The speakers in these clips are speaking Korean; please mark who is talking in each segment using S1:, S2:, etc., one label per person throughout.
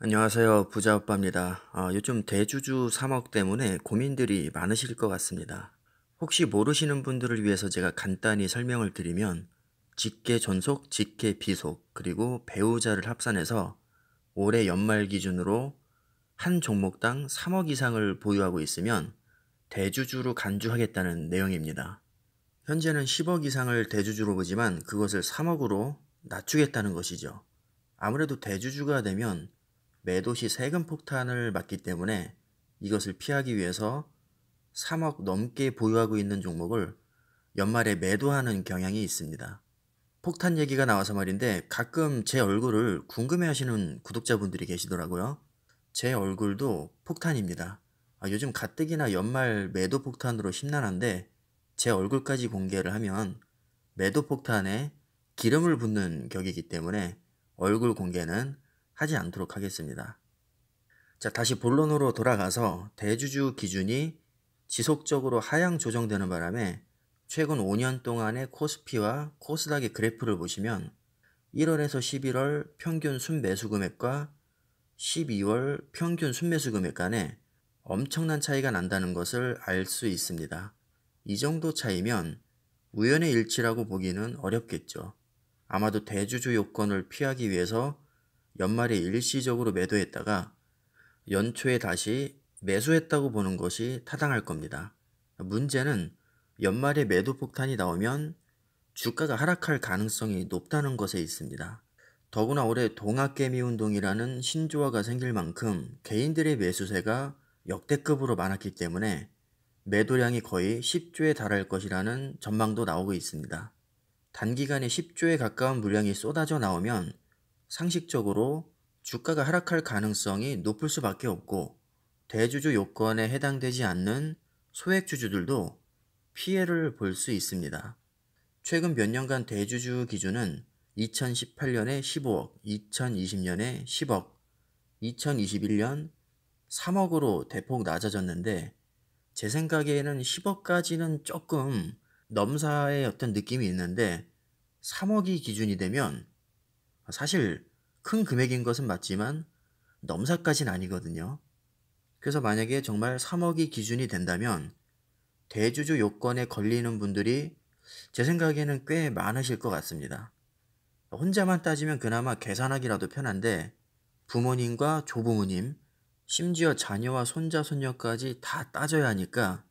S1: 안녕하세요. 부자오빠입니다. 요즘 대주주 3억 때문에 고민들이 많으실 것 같습니다. 혹시 모르시는 분들을 위해서 제가 간단히 설명을 드리면 직계 존속, 직계 비속, 그리고 배우자를 합산해서 올해 연말 기준으로 한 종목당 3억 이상을 보유하고 있으면 대주주로 간주하겠다는 내용입니다. 현재는 10억 이상을 대주주로 보지만 그것을 3억으로 낮추겠다는 것이죠. 아무래도 대주주가 되면 매도 시 세금 폭탄을 맞기 때문에 이것을 피하기 위해서 3억 넘게 보유하고 있는 종목을 연말에 매도하는 경향이 있습니다. 폭탄 얘기가 나와서 말인데 가끔 제 얼굴을 궁금해하시는 구독자분들이 계시더라고요. 제 얼굴도 폭탄입니다. 요즘 가뜩이나 연말 매도 폭탄으로 심란한데 제 얼굴까지 공개를 하면 매도 폭탄에 기름을 붓는 격이기 때문에 얼굴 공개는 하지 않도록 하겠습니다. 자, 다시 본론으로 돌아가서 대주주 기준이 지속적으로 하향 조정되는 바람에 최근 5년 동안의 코스피와 코스닥의 그래프를 보시면 1월에서 11월 평균 순매수 금액과 12월 평균 순매수 금액 간에 엄청난 차이가 난다는 것을 알 수 있습니다. 이 정도 차이면 우연의 일치라고 보기는 어렵겠죠. 아마도 대주주 요건을 피하기 위해서 연말에 일시적으로 매도했다가 연초에 다시 매수했다고 보는 것이 타당할 겁니다. 문제는 연말에 매도 폭탄이 나오면 주가가 하락할 가능성이 높다는 것에 있습니다. 더구나 올해 동학개미 운동이라는 신조어가 생길 만큼 개인들의 매수세가 역대급으로 많았기 때문에 매도량이 거의 10조에 달할 것이라는 전망도 나오고 있습니다. 단기간에 10조에 가까운 물량이 쏟아져 나오면 상식적으로 주가가 하락할 가능성이 높을 수밖에 없고 대주주 요건에 해당되지 않는 소액주주들도 피해를 볼 수 있습니다. 최근 몇 년간 대주주 기준은 2018년에 15억, 2020년에 10억, 2021년 3억으로 대폭 낮아졌는데 제 생각에는 10억까지는 조금 넘사의 어떤 느낌이 있는데 3억이 기준이 되면 사실 큰 금액인 것은 맞지만 넘사까지는 아니거든요. 그래서 만약에 정말 3억이 기준이 된다면 대주주 요건에 걸리는 분들이 제 생각에는 꽤 많으실 것 같습니다. 혼자만 따지면 그나마 계산하기라도 편한데 부모님과 조부모님, 심지어 자녀와 손자, 손녀까지 다 따져야 하니까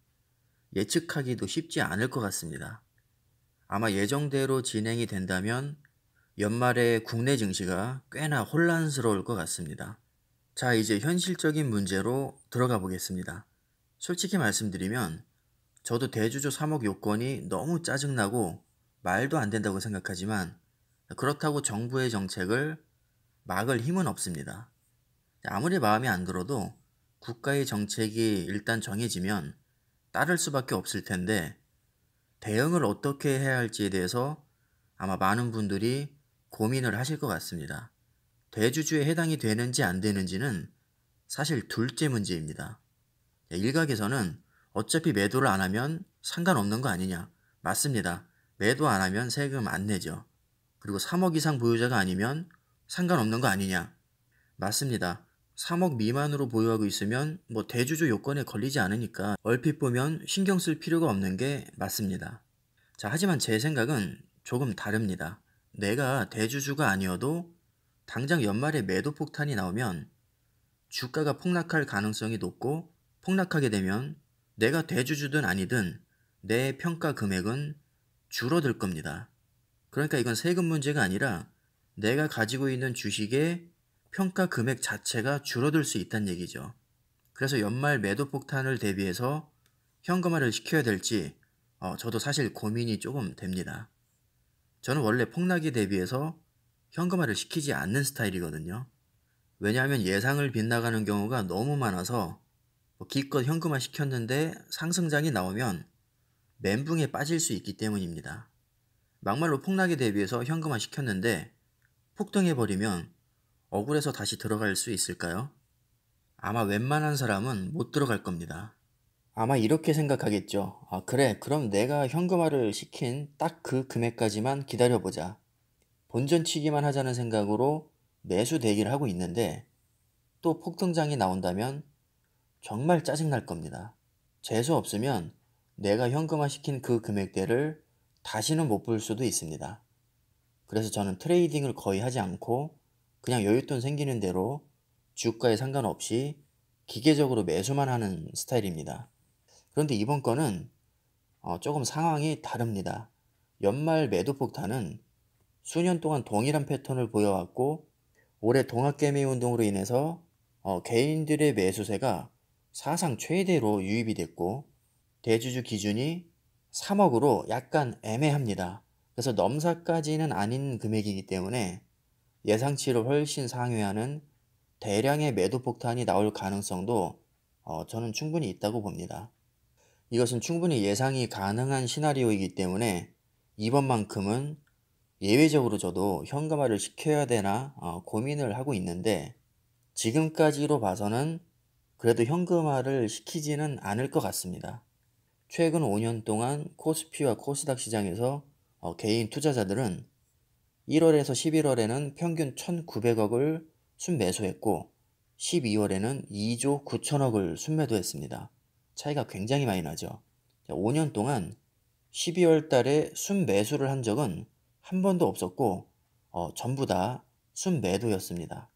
S1: 예측하기도 쉽지 않을 것 같습니다. 아마 예정대로 진행이 된다면 연말에 국내 증시가 꽤나 혼란스러울 것 같습니다. 자, 이제 현실적인 문제로 들어가 보겠습니다. 솔직히 말씀드리면 저도 대주주 3억 요건이 너무 짜증나고 말도 안 된다고 생각하지만 그렇다고 정부의 정책을 막을 힘은 없습니다. 아무리 마음에 안 들어도 국가의 정책이 일단 정해지면 따를 수밖에 없을 텐데 대응을 어떻게 해야 할지에 대해서 아마 많은 분들이 고민을 하실 것 같습니다. 대주주에 해당이 되는지 안 되는지는 사실 둘째 문제입니다. 일각에서는 어차피 매도를 안 하면 상관없는 거 아니냐. 맞습니다. 매도 안 하면 세금 안 내죠. 그리고 3억 이상 보유자가 아니면 상관없는 거 아니냐. 맞습니다. 3억 미만으로 보유하고 있으면 뭐 대주주 요건에 걸리지 않으니까 얼핏 보면 신경 쓸 필요가 없는 게 맞습니다. 자, 하지만 제 생각은 조금 다릅니다. 내가 대주주가 아니어도 당장 연말에 매도 폭탄이 나오면 주가가 폭락할 가능성이 높고 폭락하게 되면 내가 대주주든 아니든 내 평가 금액은 줄어들 겁니다. 그러니까 이건 세금 문제가 아니라 내가 가지고 있는 주식의 평가 금액 자체가 줄어들 수 있다는 얘기죠. 그래서 연말 매도 폭탄을 대비해서 현금화를 시켜야 될지 저도 사실 고민이 조금 됩니다. 저는 원래 폭락에 대비해서 현금화를 시키지 않는 스타일이거든요. 왜냐하면 예상을 빗나가는 경우가 너무 많아서 기껏 현금화 시켰는데 상승장이 나오면 멘붕에 빠질 수 있기 때문입니다. 막말로 폭락에 대비해서 현금화 시켰는데 폭등해버리면 억울해서 다시 들어갈 수 있을까요? 아마 웬만한 사람은 못 들어갈 겁니다. 아마 이렇게 생각하겠죠. 그래, 그럼 내가 현금화를 시킨 딱 그 금액까지만 기다려보자. 본전치기만 하자는 생각으로 매수 대기를 하고 있는데 또 폭등장이 나온다면 정말 짜증날 겁니다. 재수 없으면 내가 현금화 시킨 그 금액대를 다시는 못 볼 수도 있습니다. 그래서 저는 트레이딩을 거의 하지 않고 그냥 여윳돈 생기는 대로 주가에 상관없이 기계적으로 매수만 하는 스타일입니다. 그런데 이번 건은 조금 상황이 다릅니다. 연말 매도 폭탄은 수년 동안 동일한 패턴을 보여왔고 올해 동학개미 운동으로 인해서 개인들의 매수세가 사상 최대로 유입이 됐고 대주주 기준이 3억으로 약간 애매합니다. 그래서 넘사까지는 아닌 금액이기 때문에 예상치를 훨씬 상회하는 대량의 매도 폭탄이 나올 가능성도 저는 충분히 있다고 봅니다. 이것은 충분히 예상이 가능한 시나리오이기 때문에 이번만큼은 예외적으로 저도 현금화를 시켜야 되나 고민을 하고 있는데 지금까지로 봐서는 그래도 현금화를 시키지는 않을 것 같습니다. 최근 5년 동안 코스피와 코스닥 시장에서 개인 투자자들은 1월에서 11월에는 평균 1,900억을 순매수했고 12월에는 2조 9천억을 순매도했습니다. 차이가 굉장히 많이 나죠. 5년 동안 12월 달에 순매수를 한 적은 한 번도 없었고 전부 다 순매도였습니다.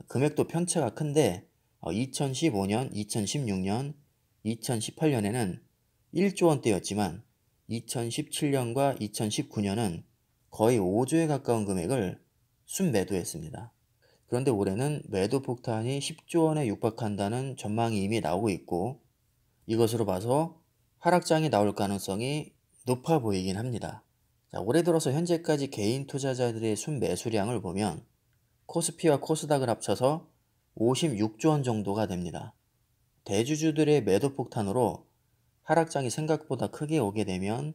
S1: 금액도 편차가 큰데 2015년, 2016년, 2018년에는 1조 원대였지만 2017년과 2019년은 거의 5조에 가까운 금액을 순매도했습니다. 그런데 올해는 매도 폭탄이 10조 원에 육박한다는 전망이 이미 나오고 있고 이것으로 봐서 하락장이 나올 가능성이 높아 보이긴 합니다. 자, 올해 들어서 현재까지 개인 투자자들의 순매수량을 보면 코스피와 코스닥을 합쳐서 56조 원 정도가 됩니다. 대주주들의 매도 폭탄으로 하락장이 생각보다 크게 오게 되면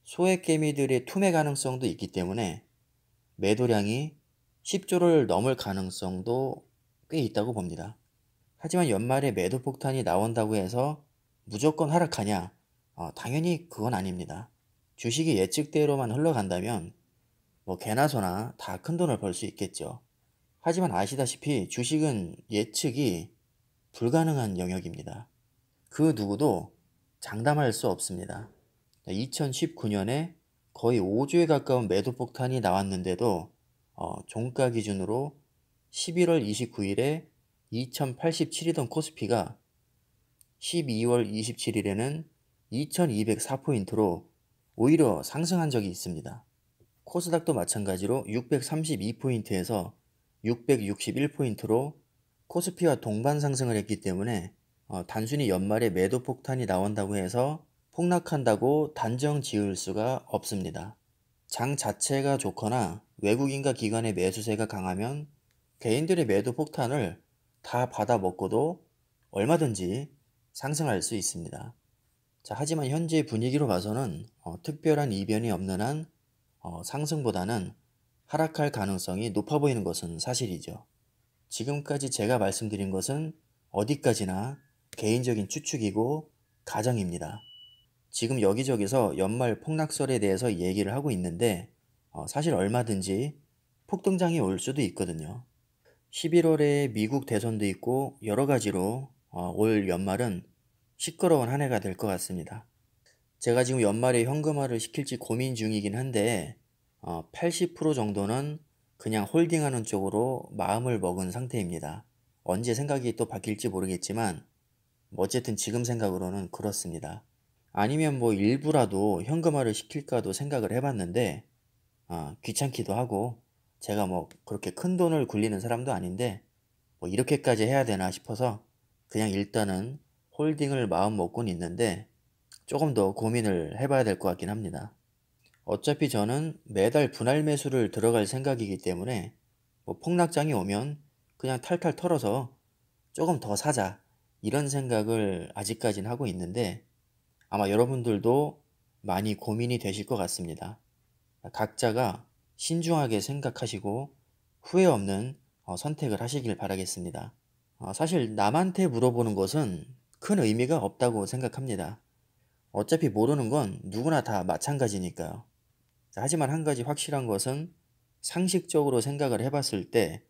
S1: 소액 개미들의 투매 가능성도 있기 때문에 매도량이 10조를 넘을 가능성도 꽤 있다고 봅니다. 하지만 연말에 매도 폭탄이 나온다고 해서 무조건 하락하냐? 당연히 그건 아닙니다. 주식이 예측대로만 흘러간다면 개나 소나 다 큰 돈을 벌 수 있겠죠. 하지만 아시다시피 주식은 예측이 불가능한 영역입니다. 그 누구도 장담할 수 없습니다. 2019년에 거의 5조에 가까운 매도 폭탄이 나왔는데도 종가 기준으로 11월 29일에 2087이던 코스피가 12월 27일에는 2204포인트로 오히려 상승한 적이 있습니다. 코스닥도 마찬가지로 632포인트에서 661포인트로 코스피와 동반 상승을 했기 때문에 단순히 연말에 매도 폭탄이 나온다고 해서 폭락한다고 단정 지을 수가 없습니다. 장 자체가 좋거나 외국인과 기관의 매수세가 강하면 개인들의 매도 폭탄을 다 받아먹고도 얼마든지 상승할 수 있습니다. 자, 하지만 현재 분위기로 봐서는 특별한 이변이 없는 한 상승보다는 하락할 가능성이 높아 보이는 것은 사실이죠. 지금까지 제가 말씀드린 것은 어디까지나 개인적인 추측이고 가정입니다. 지금 여기저기서 연말 폭락설에 대해서 얘기를 하고 있는데 사실 얼마든지 폭등장이 올 수도 있거든요. 11월에 미국 대선도 있고 여러 가지로 올 연말은 시끄러운 한 해가 될 것 같습니다. 제가 지금 연말에 현금화를 시킬지 고민 중이긴 한데 80% 정도는 그냥 홀딩하는 쪽으로 마음을 먹은 상태입니다. 언제 생각이 또 바뀔지 모르겠지만 어쨌든 지금 생각으로는 그렇습니다. 아니면 일부라도 현금화를 시킬까도 생각을 해봤는데 귀찮기도 하고 제가 그렇게 큰 돈을 굴리는 사람도 아닌데 이렇게까지 해야 되나 싶어서 그냥 일단은 홀딩을 마음 먹고는 있는데 조금 더 고민을 해봐야 될 것 같긴 합니다. 어차피 저는 매달 분할 매수를 들어갈 생각이기 때문에 폭락장이 오면 그냥 탈탈 털어서 조금 더 사자 이런 생각을 아직까진 하고 있는데 아마 여러분들도 많이 고민이 되실 것 같습니다. 각자가 신중하게 생각하시고 후회 없는 선택을 하시길 바라겠습니다. 사실 남한테 물어보는 것은 큰 의미가 없다고 생각합니다. 어차피 모르는 건 누구나 다 마찬가지니까요. 하지만 한 가지 확실한 것은 상식적으로 생각을 해봤을 때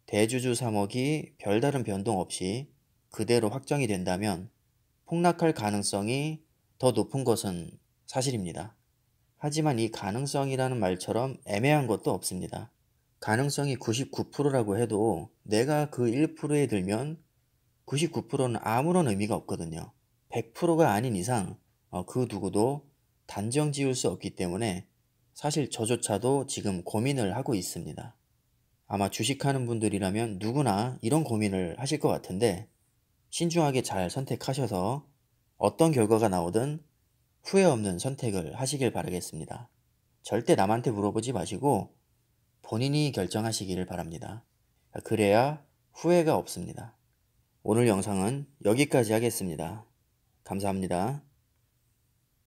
S1: 대주주 3억이 별다른 변동 없이 그대로 확정이 된다면 폭락할 가능성이 더 높은 것은 사실입니다. 하지만 이 가능성이라는 말처럼 애매한 것도 없습니다. 가능성이 99%라고 해도 내가 그 1%에 들면 99%는 아무런 의미가 없거든요. 100%가 아닌 이상 그 누구도 단정 지을 수 없기 때문에 사실 저조차도 지금 고민을 하고 있습니다. 아마 주식하는 분들이라면 누구나 이런 고민을 하실 것 같은데 신중하게 잘 선택하셔서 어떤 결과가 나오든 후회 없는 선택을 하시길 바라겠습니다. 절대 남한테 물어보지 마시고 본인이 결정하시기를 바랍니다. 그래야 후회가 없습니다. 오늘 영상은 여기까지 하겠습니다. 감사합니다.